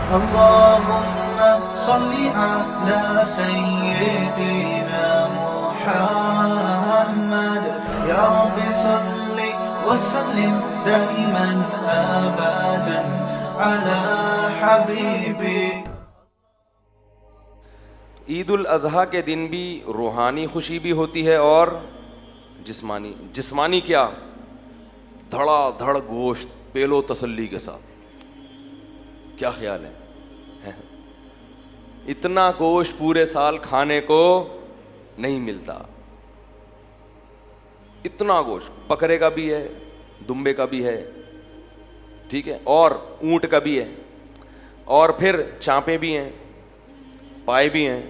اللهم صل على سيدنا محمد يا رب صل وسلم دائما ابدا على حبيبي. عید الاضحیٰ کے دن بھی روحانی خوشی بھی ہوتی ہے اور جسمانی کیا؟ دھڑا دھڑ گوشت پیلو تسلی کے ساتھ. کیا خیال ہے؟ اتنا گوشت پورے سال کھانے کو نہیں ملتا. اتنا گوشت بکرے کا بھی ہے, دمبے کا بھی ہے, ٹھیک ہے, اور اونٹ کا بھی ہے, اور پھر چانپے بھی ہیں, پائے بھی ہیں.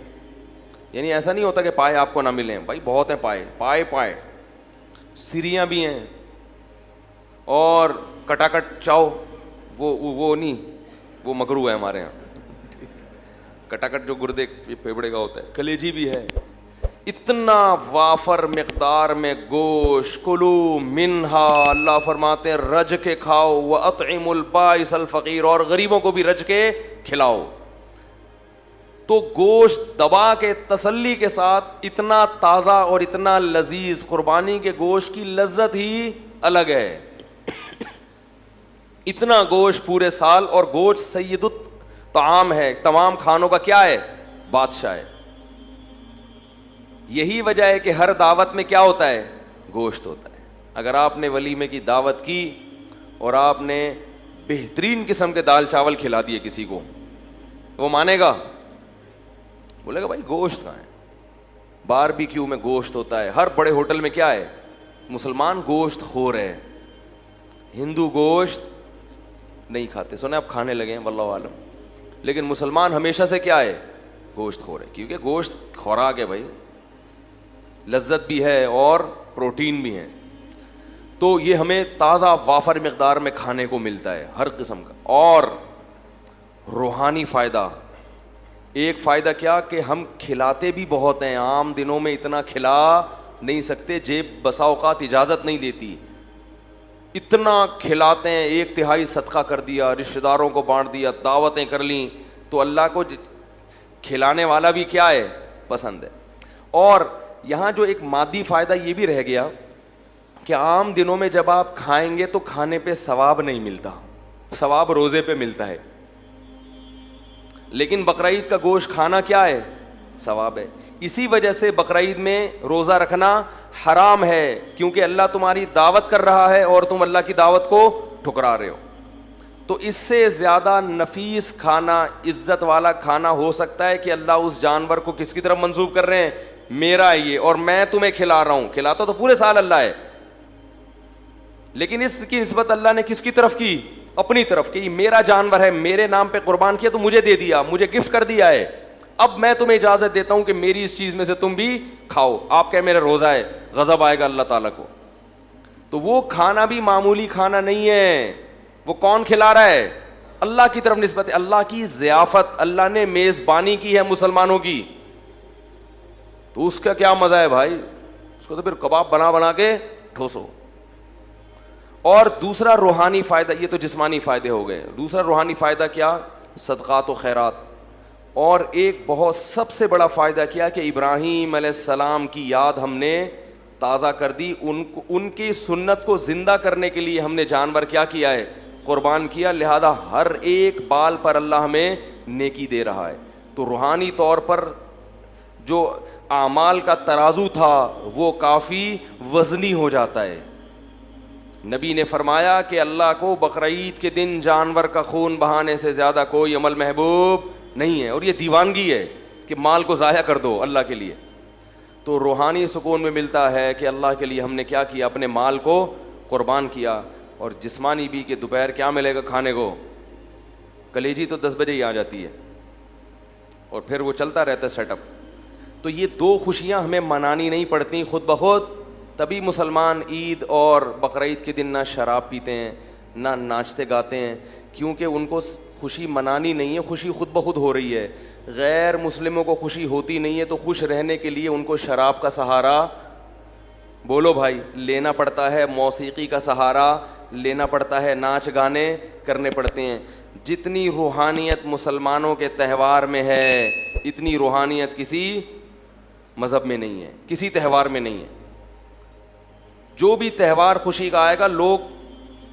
یعنی ایسا نہیں ہوتا کہ پائے آپ کو نہ ملیں, بھائی بہت ہیں پائے. سریاں بھی ہیں, اور کٹاکٹ چاؤ, وہ نہیں, وہ مکروہ ہے ہمارے ہاں. کٹاکٹ جو گردے پھیپڑے کا ہوتا ہے. کلیجی بھی ہے. اتنا وافر مقدار میں گوشت. کلو منہا, اللہ فرماتے ہیں رج کے کھاؤ, وَأَطْعِمُ الْبَائِسَ الْفَقِيرَ, اور غریبوں کو بھی رج کے کھلاؤ. تو گوشت دبا کے تسلی کے ساتھ اتنا تازہ اور اتنا لذیذ, قربانی کے گوشت کی لذت ہی الگ ہے. اتنا گوشت پورے سال, اور گوشت سید الطعام ہے, تمام کھانوں کا کیا ہے؟ بادشاہ ہے. یہی وجہ ہے کہ ہر دعوت میں کیا ہوتا ہے؟ گوشت ہوتا ہے. اگر آپ نے ولیمے کی دعوت کی اور آپ نے بہترین قسم کے دال چاول کھلا دیے کسی کو, وہ مانے گا؟ بولے گا بھائی گوشت کہاں ہے؟ باربیکیو میں گوشت ہوتا ہے. ہر بڑے ہوٹل میں کیا ہے؟ مسلمان گوشت خور ہے, ہندو گوشت نہیں کھاتے. سنے آپ کھانے لگے ہیں واللہ عالم, لیکن مسلمان ہمیشہ سے کیا ہے؟ گوشت خور ہے. کیونکہ گوشت خوراک ہے بھائی, لذت بھی ہے اور پروٹین بھی ہے. تو یہ ہمیں تازہ وافر مقدار میں کھانے کو ملتا ہے ہر قسم کا. اور روحانی فائدہ, ایک فائدہ کیا کہ ہم کھلاتے بھی بہت ہیں. عام دنوں میں اتنا کھلا نہیں سکتے, جیب بسا اوقات اجازت نہیں دیتی. اتنا کھلاتے ہیں, 1/3 صدقہ کر دیا, رشتہ داروں کو بانٹ دیا, دعوتیں کر لیں. تو اللہ کو کھلانے والا بھی کیا ہے؟ پسند ہے. اور یہاں جو ایک مادی فائدہ یہ بھی رہ گیا کہ عام دنوں میں جب آپ کھائیں گے تو کھانے پہ ثواب نہیں ملتا, ثواب روزے پہ ملتا ہے. لیکن بقرعید کا گوشت کھانا کیا ہے؟ ثواب ہے. اسی وجہ سے بقرعید میں روزہ رکھنا حرام ہے, کیونکہ اللہ تمہاری دعوت کر رہا ہے اور تم اللہ کی دعوت کو ٹھکرا رہے ہو. تو اس سے زیادہ نفیس کھانا, عزت والا کھانا ہو سکتا ہے کہ اللہ اس جانور کو کس کی طرف منسوب کر رہے ہیں؟ میرا ہے یہ, اور میں تمہیں کھلا رہا ہوں. کھلاتا تو پورے سال اللہ ہے, لیکن اس کی نسبت اللہ نے کس کی طرف کی؟ اپنی طرف. کہ یہ میرا جانور ہے, میرے نام پہ قربان کیا تو مجھے دے دیا, مجھے گفٹ کر دیا ہے. اب میں تمہیں اجازت دیتا ہوں کہ میری اس چیز میں سے تم بھی کھاؤ. آپ کہے میرا روزہ ہے, غضب آئے گا اللہ تعالیٰ کو. تو وہ کھانا بھی معمولی کھانا نہیں ہے. وہ کون کھلا رہا ہے؟ اللہ کی طرف نسبت ہے, اللہ کی ضیافت, اللہ نے میزبانی کی ہے مسلمانوں کی. تو اس کا کیا مزہ ہے بھائی, اس کو تو پھر کباب بنا کے ٹھوسو. اور دوسرا روحانی فائدہ, یہ تو جسمانی فائدے ہو گئے. دوسرا روحانی فائدہ کیا؟ صدقات و خیرات. اور ایک بہت سب سے بڑا فائدہ کیا کہ ابراہیم علیہ السلام کی یاد ہم نے تازہ کر دی. ان کی سنت کو زندہ کرنے کے لیے ہم نے جانور کیا کیا ہے؟ قربان کیا. لہذا ہر ایک بال پر اللہ ہمیں نیکی دے رہا ہے. تو روحانی طور پر جو اعمال کا ترازو تھا وہ کافی وزنی ہو جاتا ہے. نبی نے فرمایا کہ اللہ کو بقرعید کے دن جانور کا خون بہانے سے زیادہ کوئی عمل محبوب نہیں ہے. اور یہ دیوانگی ہے کہ مال کو ضائع کر دو اللہ کے لیے. تو روحانی سکون میں ملتا ہے کہ اللہ کے لیے ہم نے کیا کیا؟ اپنے مال کو قربان کیا. اور جسمانی بھی کہ دوپہر کیا ملے گا کھانے کو؟ کلیجی تو 10 بجے ہی آ جاتی ہے, اور پھر وہ چلتا رہتا ہے سیٹ اپ. تو یہ دو خوشیاں ہمیں منانی نہیں پڑتی خود بخود. تبھی مسلمان عید اور بقرعید کے دن نہ شراب پیتے ہیں, نہ ناچتے گاتے ہیں, کیونکہ ان کو خوشی منانی نہیں ہے, خوشی خود بخود ہو رہی ہے. غیر مسلموں کو خوشی ہوتی نہیں ہے, تو خوش رہنے کے لیے ان کو شراب کا سہارا, بولو بھائی, لینا پڑتا ہے. موسیقی کا سہارا لینا پڑتا ہے, ناچ گانے کرنے پڑتے ہیں. جتنی روحانیت مسلمانوں کے تہوار میں ہے اتنی روحانیت کسی مذہب میں نہیں ہے, کسی تہوار میں نہیں ہے. جو بھی تہوار خوشی کا آئے گا لوگ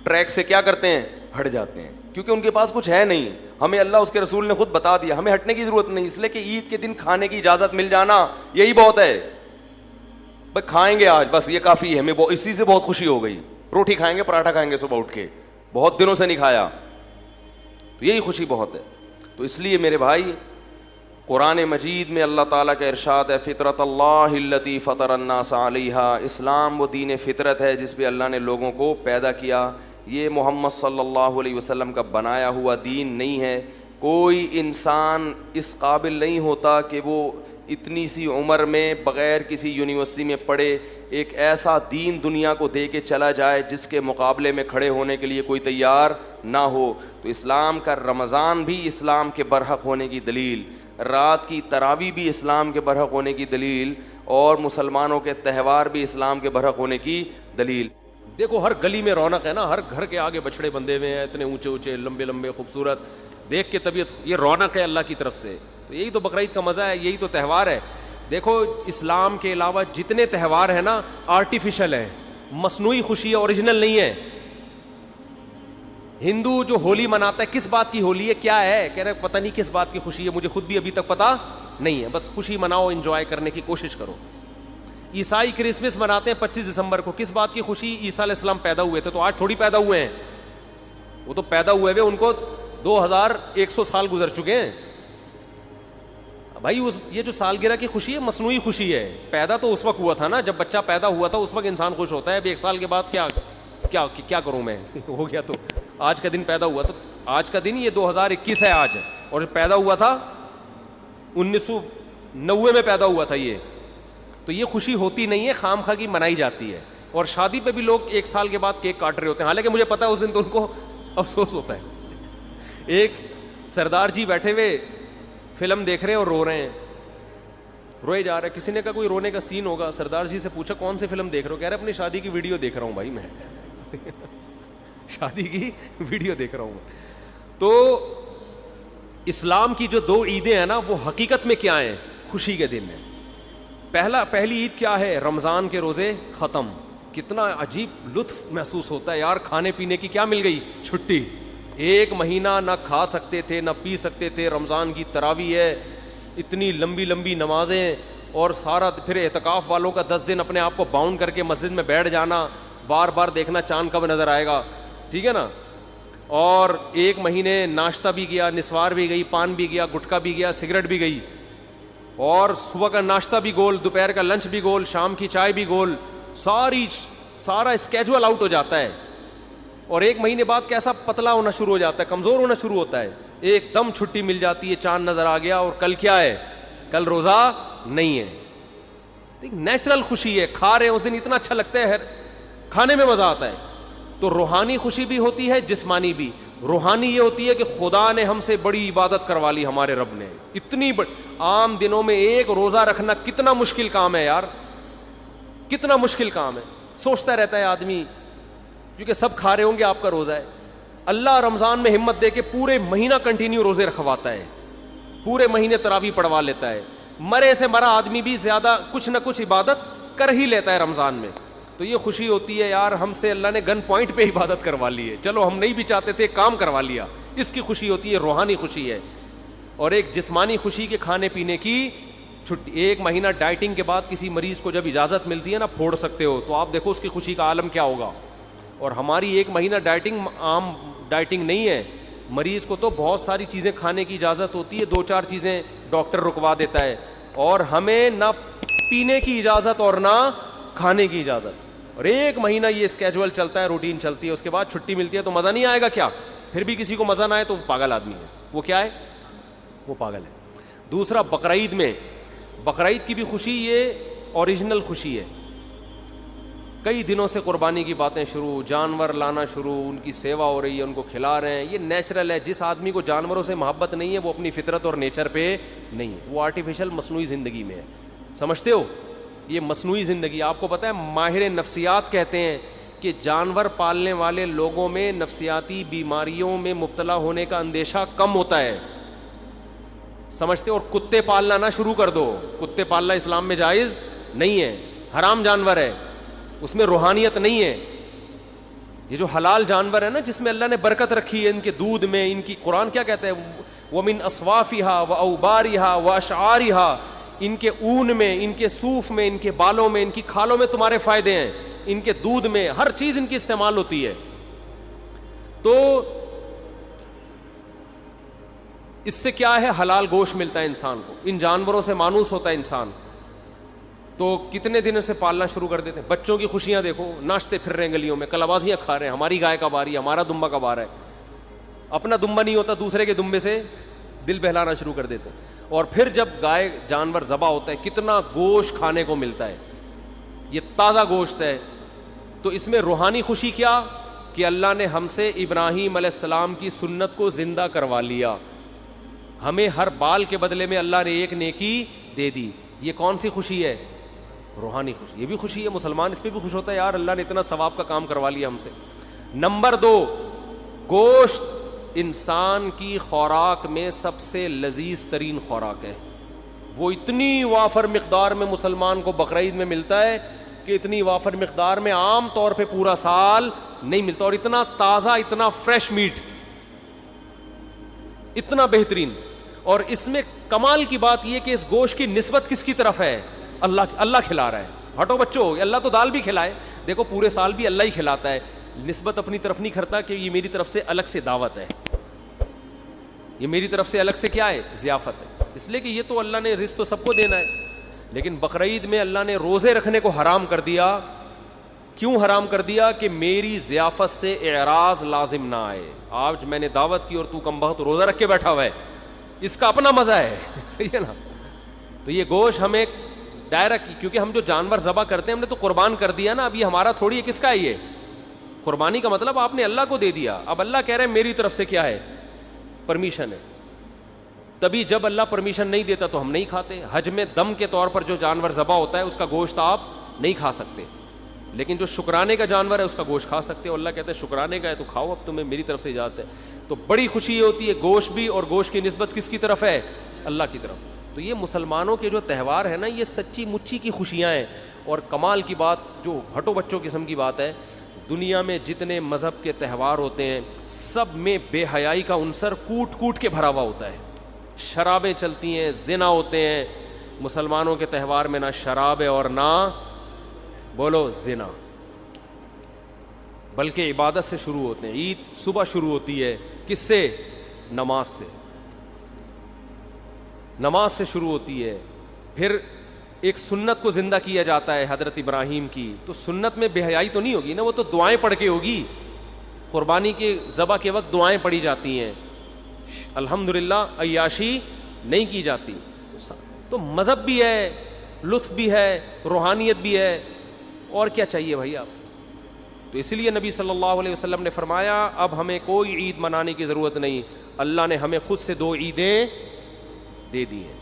ٹریک سے کیا کرتے ہیں, ہٹ جاتے ہیں, کیونکہ ان کے پاس کچھ ہے نہیں. ہمیں اللہ اس کے رسول نے خود بتا دیا, ہمیں ہٹنے کی ضرورت نہیں, اس لیے کہ عید کے دن کھانے کی اجازت مل جانا یہی بہت ہے. بھائی کھائیں گے آج, بس یہ کافی ہے, ہمیں اسی سے بہت خوشی ہو گئی. روٹی کھائیں گے, پراٹھا کھائیں گے صبح اٹھ کے, بہت دنوں سے نہیں کھایا, تو یہی خوشی بہت ہے. تو اس لیے میرے بھائی قرآن مجید میں اللہ تعالیٰ کا ارشاد ہے, فطرت اللہ التی فطر الناس علیہا, اسلام وہ دین فطرت ہے جس پہ اللہ نے لوگوں کو پیدا کیا. یہ محمد صلی اللہ علیہ وسلم کا بنایا ہوا دین نہیں ہے. کوئی انسان اس قابل نہیں ہوتا کہ وہ اتنی سی عمر میں بغیر کسی یونیورسٹی میں پڑھے ایک ایسا دین دنیا کو دے کے چلا جائے جس کے مقابلے میں کھڑے ہونے کے لیے کوئی تیار نہ ہو. تو اسلام کا رمضان بھی اسلام کے برحق ہونے کی دلیل, رات کی تراویح بھی اسلام کے برحق ہونے کی دلیل, اور مسلمانوں کے تہوار بھی اسلام کے برحق ہونے کی دلیل. دیکھو ہر گلی میں رونق ہے نا, ہر گھر کے آگے بچھڑے بندے ہوئے ہیں, اتنے اونچے اونچے لمبے لمبے خوبصورت, دیکھ کے طبیعت, یہ رونق ہے اللہ کی طرف سے. تو یہی تو بقرعید کا مزہ ہے, یہی تو تہوار ہے. دیکھو اسلام کے علاوہ جتنے تہوار ہیں نا آرٹیفیشل ہیں, مصنوعی خوشی ہے, اوریجنل نہیں ہے. ہندو جو ہولی مناتا ہے کس بات کی ہولی ہے, کیا ہے, کہہ رہے پتہ نہیں کس بات کی خوشی ہے, مجھے خود بھی ابھی تک پتہ نہیں ہے, بس خوشی مناؤ, انجوائے کرنے کی کوشش کرو. عیسائی کرسمس مناتے ہیں 25 دسمبر کو, کس بات کی خوشی, عیسیٰ علیہ السلام پیدا ہوئے تھے, تو آج تھوڑی پیدا ہوئے ہیں, وہ تو پیدا ہوئے ہوئے ان کو 2100 سال گزر چکے ہیں. بھائی یہ جو سالگرہ کی خوشی ہے مصنوعی خوشی ہے, پیدا تو اس وقت ہوا تھا نا جب بچہ پیدا ہوا تھا, اس وقت انسان خوش ہوتا ہے. اب 1 سال کے بعد کیا کروں میں, ہو گیا تو آج کا دن پیدا ہوا, تو آج کا دن یہ 2021 ہے آج, اور پیدا ہوا تھا 1990 میں پیدا ہوا تھا یہ. تو یہ خوشی ہوتی نہیں ہے, خام خواہ کی منائی جاتی ہے. اور شادی پہ بھی لوگ 1 سال کے بعد کیک کاٹ رہے ہوتے ہیں, حالانکہ مجھے پتا ہے اس دن تو ان کو افسوس ہوتا ہے. ایک سردار جی بیٹھے ہوئے فلم دیکھ رہے ہیں اور رو رہے ہیں, روئے جا رہے ہیں. کسی نے کہا کوئی رونے کا سین ہوگا, سردار جی سے پوچھا کون سی فلم دیکھ رہے ہو, کہہ رہے اپنی شادی کی ویڈیو دیکھ رہا ہوں بھائی, میں شادی کی ویڈیو دیکھ رہا ہوں. تو اسلام کی جو 2 عیدیں ہیں نا وہ حقیقت میں کیا ہیں, خوشی کے دن ہیں. پہلی عید کیا ہے, رمضان کے روزے ختم. کتنا عجیب لطف محسوس ہوتا ہے یار, کھانے پینے کی کیا مل گئی, چھٹی. 1 مہینہ نہ کھا سکتے تھے نہ پی سکتے تھے, رمضان کی تراویح ہے, اتنی لمبی لمبی نمازیں, اور سارا پھر اعتکاف والوں کا 10 دن اپنے آپ کو باؤنڈ کر کے مسجد میں بیٹھ جانا, بار بار دیکھنا چاند کب نظر آئے گا, ٹھیک ہے نا. اور 1 مہینے ناشتہ بھی گیا, نسوار بھی گئی, پان بھی گیا, گٹکا بھی گیا, سگریٹ بھی گئی, اور صبح کا ناشتہ بھی گول, دوپہر کا لنچ بھی گول, شام کی چائے بھی گول, سارا اسکیجول آؤٹ ہو جاتا ہے. اور 1 مہینے بعد کیسا پتلا ہونا شروع ہو جاتا ہے, کمزور ہونا شروع ہوتا ہے. ایک دم چھٹی مل جاتی ہے, چاند نظر آ گیا, اور کل کیا ہے, کل روزہ نہیں ہے. نیچرل خوشی ہے, کھا رہے ہیں اس دن اتنا اچھا لگتا ہے, کھانے میں مزہ آتا ہے. تو روحانی خوشی بھی ہوتی ہے, جسمانی بھی. روحانی یہ ہوتی ہے کہ خدا نے ہم سے بڑی عبادت کروا لی, ہمارے رب نے اتنی عام دنوں میں 1 روزہ رکھنا کتنا مشکل کام ہے یار, کتنا مشکل کام ہے. سوچتا رہتا ہے آدمی, کیونکہ سب کھا رہے ہوں گے, آپ کا روزہ ہے. اللہ رمضان میں ہمت دے کے پورے مہینہ کنٹینیو روزے رکھواتا ہے, پورے مہینے تراویح پڑھوا لیتا ہے. مرے سے مرا آدمی بھی زیادہ کچھ نہ کچھ عبادت کر ہی لیتا ہے رمضان میں. تو یہ خوشی ہوتی ہے یار, ہم سے اللہ نے گن پوائنٹ پہ عبادت کروا لی ہے, چلو ہم نہیں بھی چاہتے تھے, کام کروا لیا. اس کی خوشی ہوتی ہے, روحانی خوشی ہے. اور ایک جسمانی خوشی کے کھانے پینے کی چھٹی. 1 مہینہ ڈائٹنگ کے بعد کسی مریض کو جب اجازت ملتی ہے نا, پھوڑ سکتے ہو, تو آپ دیکھو اس کی خوشی کا عالم کیا ہوگا. اور ہماری 1 مہینہ ڈائٹنگ عام ڈائٹنگ نہیں ہے, مریض کو تو بہت ساری چیزیں کھانے کی اجازت ہوتی ہے, 2-4 چیزیں ڈاکٹر رکوا دیتا ہے, اور ہمیں نہ پینے کی اجازت اور نہ کھانے کی اجازت. اور 1 مہینہ یہ اسکیجول چلتا ہے, روٹین چلتی ہے, اس کے بعد چھٹی ملتی ہے, تو مزہ نہیں آئے گا کیا. پھر بھی کسی کو مزہ نہ آئے تو وہ پاگل آدمی ہے. وہ کیا ہے, وہ پاگل ہے. دوسرا بقرعید میں, بقرعید کی بھی خوشی یہ اوریجنل خوشی ہے. کئی دنوں سے قربانی کی باتیں شروع, جانور لانا شروع, ان کی سیوا ہو رہی ہے, ان کو کھلا رہے ہیں. یہ نیچرل ہے. جس آدمی کو جانوروں سے محبت نہیں ہے وہ اپنی فطرت اور نیچر پہ نہیں ہے, وہ آرٹیفیشل مصنوعی زندگی میں ہے. سمجھتے ہو, یہ مصنوعی زندگی. آپ کو پتہ ہے ماہر نفسیات کہتے ہیں کہ جانور پالنے والے لوگوں میں نفسیاتی بیماریوں میں مبتلا ہونے کا اندیشہ کم ہوتا ہے, سمجھتے. اور کتے پالنا نہ شروع کر دو, کتے پالنا اسلام میں جائز نہیں ہے, حرام جانور ہے, اس میں روحانیت نہیں ہے. یہ جو حلال جانور ہے نا, جس میں اللہ نے برکت رکھی ہے, ان کے دودھ میں, ان کی قرآن کیا کہتا ہے, وَمِنْ أَصْوَافِهَا وَأَوْبَارِهَا وَأَشْعَارِهَا, ان کے اون میں, ان کے صوف میں, ان کے بالوں میں, ان کی کھالوں میں تمہارے فائدے ہیں, ان کے دودھ میں, ہر چیز ان کی استعمال ہوتی ہے. تو اس سے کیا ہے, حلال گوشت ملتا ہے انسان کو, ان جانوروں سے مانوس ہوتا ہے انسان. تو کتنے دنوں سے پالنا شروع کر دیتے ہیں. بچوں کی خوشیاں دیکھو, ناچتے پھر رہے ہیں گلیوں میں, کلبازیاں کھا رہے ہیں, ہماری گائے کب آ رہی ہے, ہمارا دمبا کب آ رہا ہے. اپنا دمبا نہیں ہوتا, دوسرے کے دمبے سے دل بہلانا شروع کر دیتے ہیں. اور پھر جب گائے جانور ذبح ہوتا ہے, کتنا گوشت کھانے کو ملتا ہے, یہ تازہ گوشت ہے. تو اس میں روحانی خوشی کیا, کہ اللہ نے ہم سے ابراہیم علیہ السلام کی سنت کو زندہ کروا لیا, ہمیں ہر بال کے بدلے میں اللہ نے ایک نیکی دے دی. یہ کون سی خوشی ہے, روحانی خوشی. یہ بھی خوشی ہے, مسلمان اس پہ بھی خوش ہوتا ہے, یار اللہ نے اتنا ثواب کا کام کروا لیا ہم سے. نمبر 2, گوشت انسان کی خوراک میں سب سے لذیذ ترین خوراک ہے. وہ اتنی وافر مقدار میں مسلمان کو بقرعید میں ملتا ہے کہ اتنی وافر مقدار میں عام طور پہ پورا سال نہیں ملتا. اور اتنا تازہ, اتنا فریش میٹ, اتنا بہترین. اور اس میں کمال کی بات یہ کہ اس گوشت کی نسبت کس کی طرف ہے, اللہ کھلا رہا ہے. ہٹو بچوں, اللہ تو دال بھی کھلائے, دیکھو پورے سال بھی اللہ ہی کھلاتا ہے, نسبت اپنی طرف نہیں کرتا کہ یہ میری طرف سے الگ سے دعوت ہے, یہ میری طرف سے الگ سے کیا ہے, ضیافت ہے. اس لیے کہ یہ تو اللہ نے رزق تو سب کو دینا ہے. لیکن بقرعید میں اللہ نے روزے رکھنے کو حرام کر دیا. کیوں حرام کر دیا, کہ میری ضیافت سے اعراض لازم نہ آئے. آج میں نے دعوت کی اور تو کم بخت روزہ رکھ کے بیٹھا ہوا ہے, اس کا اپنا مزہ ہے, صحیح ہے نا. تو یہ گوشت ہمیں ڈائریکٹ, کیونکہ ہم جو جانور ذبح کرتے ہیں ہم نے تو قربان کر دیا نا, اب یہ ہمارا تھوڑی ہے, کس کا ہے یہ قربانی کا مطلب آپ نے اللہ کو دے دیا. اب اللہ کہہ رہے ہیں میری طرف سے کیا ہے, پرمیشن ہے. تبھی جب اللہ پرمیشن نہیں دیتا تو ہم نہیں کھاتے. حج میں دم کے طور پر جو جانور ذبح ہوتا ہے اس کا گوشت آپ نہیں کھا سکتے, لیکن جو شکرانے کا جانور ہے اس کا گوشت کھا سکتے. اور اللہ کہتے ہیں شکرانے کا ہے تو کھاؤ, اب تمہیں میری طرف سے اجازت ہے. تو بڑی خوشی یہ ہوتی ہے گوشت بھی, اور گوشت کی نسبت کس کی طرف ہے, اللہ کی طرف. تو یہ مسلمانوں کے جو تہوار ہے نا, یہ سچی مچی کی خوشیاں ہیں. اور کمال کی بات, جو ہٹو بچوں قسم کی بات ہے, دنیا میں جتنے مذہب کے تہوار ہوتے ہیں سب میں بے حیائی کا عنصر کوٹ کوٹ کے بھرا ہوا ہوتا ہے. شرابیں چلتی ہیں, زنا ہوتے ہیں. مسلمانوں کے تہوار میں نہ شراب ہے اور نہ بولو زنا, بلکہ عبادت سے شروع ہوتے ہیں. عید صبح شروع ہوتی ہے, کس سے, نماز سے, نماز سے شروع ہوتی ہے. پھر ایک سنت کو زندہ کیا جاتا ہے حضرت ابراہیم کی. تو سنت میں بے حیائی تو نہیں ہوگی نا, وہ تو دعائیں پڑھ کے ہوگی. قربانی کے ذبح کے وقت دعائیں پڑھی جاتی ہیں, الحمدللہ عیاشی نہیں کی جاتی. تو مذہب بھی ہے, لطف بھی ہے, روحانیت بھی ہے, اور کیا چاہیے بھائی آپ. تو اس لیے نبی صلی اللہ علیہ وسلم نے فرمایا اب ہمیں کوئی عید منانے کی ضرورت نہیں, اللہ نے ہمیں خود سے 2 عیدیں دے دی ہیں.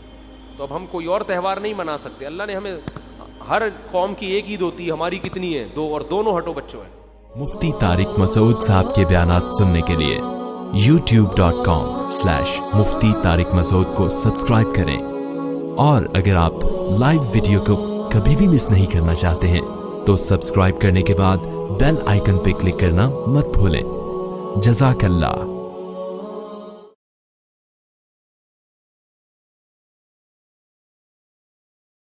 تو اب ہم کوئی اور تہوار نہیں منا سکتے. اللہ نے ہمیں, ہر قوم کی ایک عید ہوتی ہے, ہماری کتنی ہے, 2, اور دونوں ہٹو بچوں ہیں. مفتی طارق مسعود صاحب کے بیانات سننے کے لیے youtube.com/مفتی طارق مسعود کو سبسکرائب کریں. اور اگر آپ لائیو ویڈیو کو کبھی بھی مس نہیں کرنا چاہتے ہیں تو سبسکرائب کرنے کے بعد بیل آئیکن پہ کلک کرنا مت بھولیں. جزاک اللہ.